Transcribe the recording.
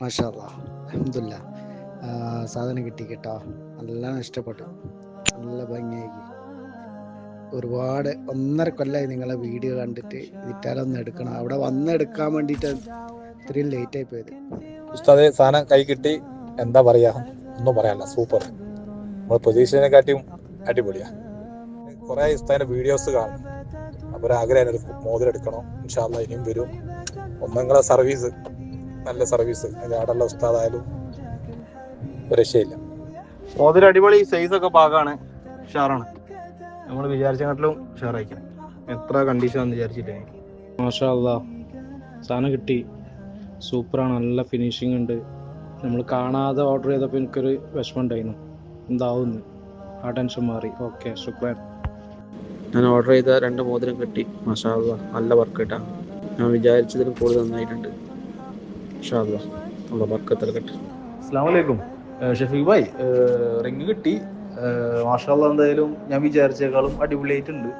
മാഷാ അല്ലാ അൽഹംദുലില്ലാ. സാധനം കിട്ടി കേട്ടോ, നല്ല ഇഷ്ടപ്പെട്ടു, നല്ല ഭംഗിയായി. ഒരുപാട് 1.5 കൊല്ലമായി നിങ്ങളെ വീഡിയോ കണ്ടിട്ട് വിറ്റാലൊന്ന് എടുക്കണം, അവിടെ വന്ന് എടുക്കാൻ വേണ്ടിയിട്ട് ഇത്രയും ലേറ്റ് ആയി പോയത്. ഉസ്താദെ സാധനം കൈ കിട്ടി, എന്താ പറയാ, ഒന്നും പറയാനില്ല, സൂപ്പർ. നമ്മൾ പ്രതീക്ഷനെക്കാട്ടിയും അടിപൊളിയാ. കുറെ ഉസ്താദിന്റെ വീഡിയോസ് കാണും, അപ്പൊ ഒരാഗ്രഹം ഒരു മോതിരം എടുക്കണം. ഇൻഷാ അല്ലാ ഇനിയും വരും. ഒന്നങ്ങളെ സർവീസ്, നല്ല സർവീസ്, ആടുള്ള ഉസ്താദായാലും ഒരു രക്ഷയില്ല. മോതിരം അടിപൊളി, സൈസ് ഒക്കെ പാകാണ്, ഉഷാറാണ്. നമ്മൾ വിചാരിച്ചതിലും ഉഷാറായിരിക്കണം. എത്ര കണ്ടീഷൻ ആണെന്ന് വിചാരിച്ചില്ലേ. മാഷാ അല്ലാ സാധനം കിട്ടി, സൂപ്പറാണ്, നല്ല ഫിനിഷിംഗ് ഉണ്ട്. നമ്മൾ കാണാതെ ഓർഡർ ചെയ്തപ്പോൾ എനിക്കൊരു വിഷമം ഉണ്ടായിരുന്നു, എന്താവുന്നു. ആ ടെൻഷൻ മാറി. ഓക്കെ, ശുക്രാൻ. ഞാൻ ഓർഡർ ചെയ്ത 2 മോതിരം കിട്ടി. മാഷാ അല്ലാ നല്ല വർക്ക് കേട്ടാ. ഞാൻ വിചാരിച്ചതിലും കൂടുതൽ നന്നായിട്ടുണ്ട്. മാഷാ അല്ലാ നല്ല ബർക്കത്തിൽ കിട്ടി. അസ്സലാമു അലൈക്കും ഷഫീഖ് ഭായ്, റിങ് കിട്ടി. മാഷാ അല്ലാ എന്തായാലും ഞാൻ വിചാരിച്ചേക്കാളും അടിപൊളിയായിട്ടുണ്ട്.